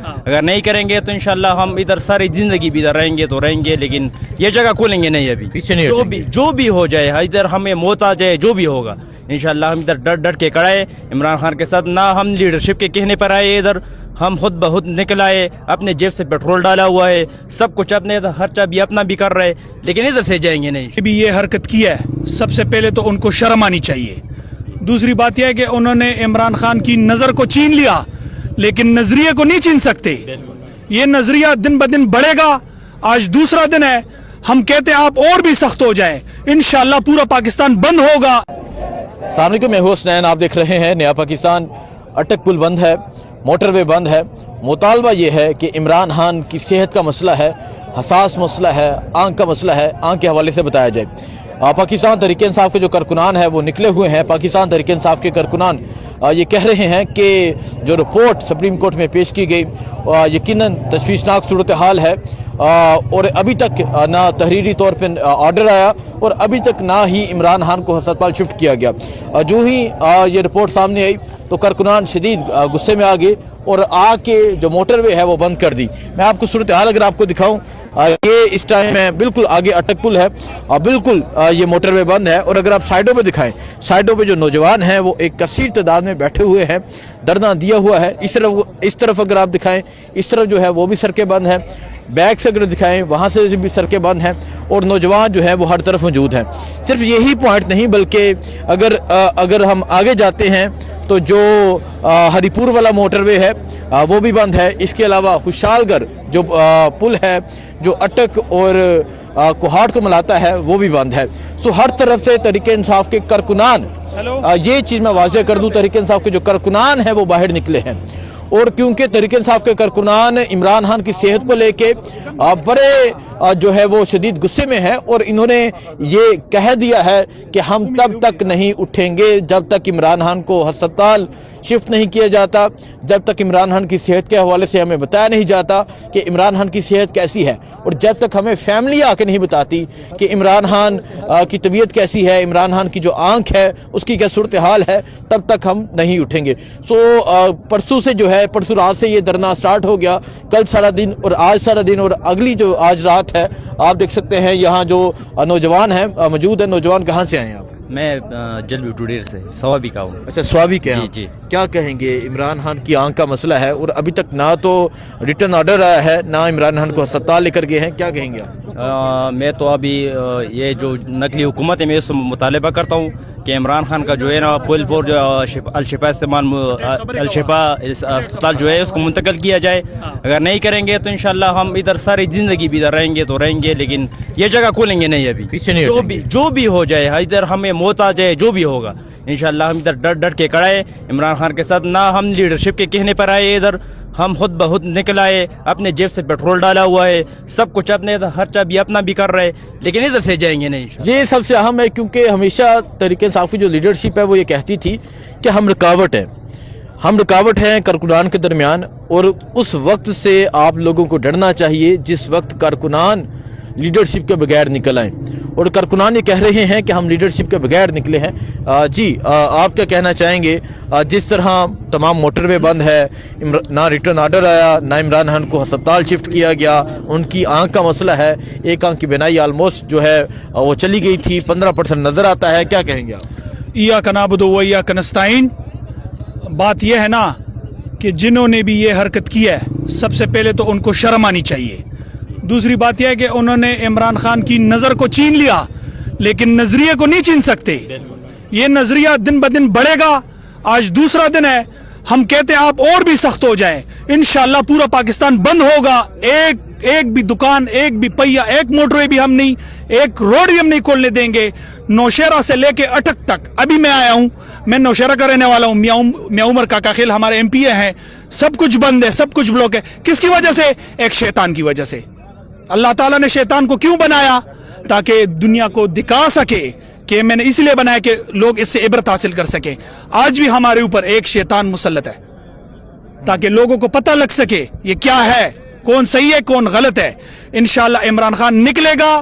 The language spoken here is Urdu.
اگر نہیں کریں گے تو انشاءاللہ ہم ادھر ساری زندگی بھی ادھر رہیں گے تو رہیں گے، لیکن یہ جگہ کھولیں گے نہیں ابھی، پیچھے نہیں جو بھی ہو جائے، ادھر ہمیں موت آ جائے، جو بھی ہوگا انشاءاللہ ہم ادھر ڈٹ کے کھڑے عمران خان کے ساتھ، نہ ہم لیڈرشپ کے کہنے پر آئے، ادھر ہم خود بخود نکل آئے، اپنے جیب سے پیٹرول ڈالا ہوا ہے، سب کچھ اپنے خرچہ بھی اپنا بھی کر رہے، لیکن ادھر سے جائیں گے نہیں۔ بھی یہ حرکت کی ہے، سب سے پہلے تو ان کو شرم آنی چاہیے۔ دوسری بات یہ ہے کہ انہوں نے عمران خان کی نظر کو چھین لیا، لیکن نظریے کو نہیں چھین سکتے۔ یہ نظریہ دن بدن بڑھے گا، آج دوسرا دن ہے، ہم کہتے ہیں آپ اور بھی سخت ہو جائیں، انشاءاللہ پورا پاکستان بند ہوگا۔ السلام علیکم، میں ہوں حسنین، آپ دیکھ رہے ہیں نیا پاکستان۔ اٹک پل بند ہے، موٹر وے بند ہے۔ مطالبہ یہ ہے کہ عمران خان کی صحت کا مسئلہ ہے، حساس مسئلہ ہے، آنکھ کا مسئلہ ہے، آنکھ کے حوالے سے بتایا جائے۔ پاکستان تحریک انصاف کے جو کارکنان ہیں وہ نکلے ہوئے ہیں۔ پاکستان تحریک انصاف کے کارکنان یہ کہہ رہے ہیں کہ جو رپورٹ سپریم کورٹ میں پیش کی گئی یقیناً تشویشناک صورتحال ہے، اور ابھی تک نہ تحریری طور پہ آرڈر آیا اور ابھی تک نہ ہی عمران خان کو ہسپتال شفٹ کیا گیا۔ جو ہی یہ رپورٹ سامنے آئی تو کارکنان شدید غصے میں آ گئے اور آ کے جو موٹر وے ہے وہ بند کر دی۔ میں آپ کو صورتحال اگر آپ کو دکھاؤں، یہ اس ٹائم ہے بالکل آگے اٹک پل ہے، بالکل یہ موٹر وے بند ہے، اور اگر آپ سائڈوں پہ دکھائیں، سائڈوں پہ جو نوجوان ہیں وہ ایک کثیر تعداد میں بیٹھے ہوئے ہیں، دھرنا دیا ہوا ہے۔ اس طرف اگر آپ دکھائیں، اس طرف جو ہے وہ بھی سڑکیں بند ہیں، بیک سے اگر دکھائیں وہاں سے بھی سڑکیں بند ہیں، اور نوجوان جو ہے وہ ہر طرف موجود ہیں۔ صرف یہی پوائنٹ نہیں بلکہ اگر ہم آگے جاتے ہیں تو جو ہری پور والا موٹر وے ہے وہ بھی بند ہے۔ اس کے علاوہ خوشحال گڑھ جو پل ہے جو اٹک اور کوہاٹ کو ملاتا ہے وہ بھی بند ہے۔ سو ہر طرف سے تحریک انصاف کے کارکنان، یہ چیز میں واضح کر دوں، تحریک انصاف کے جو کارکنان ہیں وہ باہر نکلے ہیں، اور کیونکہ تحریک انصاف کے کارکنان عمران خان کی صحت کو لے کے بڑے جو ہے وہ شدید غصے میں ہے، اور انہوں نے یہ کہہ دیا ہے کہ ہم تب تک نہیں اٹھیں گے جب تک عمران خان کو ہسپتال شفٹ نہیں کیا جاتا، جب تک عمران خان کی صحت کے حوالے سے ہمیں بتایا نہیں جاتا کہ عمران خان کی صحت کیسی ہے، اور جب تک ہمیں فیملی آ کے نہیں بتاتی کہ عمران خان کی طبیعت کیسی ہے، عمران خان کی جو آنکھ ہے اس کی کیا صورتحال ہے، تب تک ہم نہیں اٹھیں گے۔ سو پرسوں سے جو ہے، پرسوں رات سے یہ دھرنا سٹارٹ ہو گیا، کل سارا دن اور آج سارا دن، اور اگلی جو آج رات ہے۔ آپ دیکھ سکتے ہیں یہاں جو نوجوان ہیں موجود ہیں۔ نوجوان کہاں سے آئے ہیں آپ؟ میں جلوی ٹوڈیر سے سوابی کا ہوں۔ اچھا، سوابی کے ہیں۔ جی۔ کیا کہیں گے؟ عمران خان کی آنکھ کا مسئلہ ہے اور ابھی تک نہ تو ریٹرن آرڈر آیا ہے، نہ عمران خان کو ہسپتال لے کر گئے ہیں، کیا کہیں گے آپ؟ میں تو ابھی یہ جو نقلی حکومت ہے میں اس سے مطالبہ کرتا ہوں کہ عمران خان کا جو ہے نا پل فور جو الشفا اسپتال جو ہے اس کو منتقل کیا جائے۔ اگر نہیں کریں گے تو انشاءاللہ ہم ادھر ساری زندگی بھی ادھر رہیں گے تو رہیں گے، لیکن یہ جگہ کھولیں گے نہیں ابھی، پیچھے نہیں جو بھی ہو جائے، ادھر ہمیں موت آ جائے، جو بھی ہوگا انشاءاللہ ہم ادھر ڈٹ کے کھڑے عمران خان کے ساتھ، نہ ہم لیڈرشپ کے کہنے پر آئے، ادھر ہم خود بخود نکل آئے، اپنے جیب سے پیٹرول ڈالا ہوا ہے، سب کچھ اپنے خرچہ بھی اپنا بھی کر رہے، لیکن ادھر سے جائیں گے نہیں۔ یہ سب سے اہم ہے، کیونکہ ہمیشہ تحریک انصاف کی جو لیڈرشپ ہے وہ یہ کہتی تھی کہ ہم رکاوٹ ہیں کارکنان کے درمیان، اور اس وقت سے آپ لوگوں کو ڈرنا چاہیے جس وقت کارکنان لیڈرشپ کے بغیر نکل آئیں، اور کارکنان یہ کہہ رہے ہیں کہ ہم لیڈرشپ کے بغیر نکلے ہیں۔ جی، آپ کیا کہنا چاہیں گے؟ جس طرح تمام موٹر وے بند ہے، نہ ریٹرن آرڈر آیا، نہ عمران خان کو ہسپتال شفٹ کیا گیا، ان کی آنکھ کا مسئلہ ہے، ایک آنکھ کی بینائی آلموسٹ جو ہے وہ چلی گئی تھی، 15% نظر آتا ہے، کیا کہیں گے آپ؟ ایاک نعبد و ایاک نستعین۔ بات یہ ہے نا کہ جنہوں نے بھی یہ حرکت کی ہے سب سے پہلے تو ان کو شرم آنی چاہیے۔ دوسری بات یہ ہے کہ انہوں نے عمران خان کی نظر کو چھین لیا، لیکن نظریے کو نہیں چھین سکتے۔ یہ نظریہ دن بدن بڑھے گا، آج دوسرا دن ہے، ہم کہتے ہیں آپ اور بھی سخت ہو جائیں، انشاءاللہ پورا پاکستان بند ہوگا۔ ایک بھی دکان، ایک بھی پہیہ، ایک موٹر وے بھی ہم نہیں، ایک روڈ بھی ہم نہیں کھولنے دیں گے۔ نوشہرہ سے لے کے اٹک تک، ابھی میں آیا ہوں، میں نوشہرہ کا رہنے والا ہوں، میاں عمر کاکا خیل ہمارے ایم پی ہیں، سب کچھ بند ہے، سب کچھ بلاک ہے۔ کس کی وجہ سے؟ ایک شیطان کی وجہ سے۔ اللہ تعالیٰ نے شیطان کو کیوں بنایا؟ تاکہ دنیا کو دکھا سکے کہ میں نے اس لیے بنایا کہ لوگ اس سے عبرت حاصل کر سکیں۔ آج بھی ہمارے اوپر ایک شیطان مسلط ہے تاکہ لوگوں کو پتہ لگ سکے یہ کیا ہے، کون صحیح ہے کون غلط ہے۔ انشاءاللہ عمران خان نکلے گا،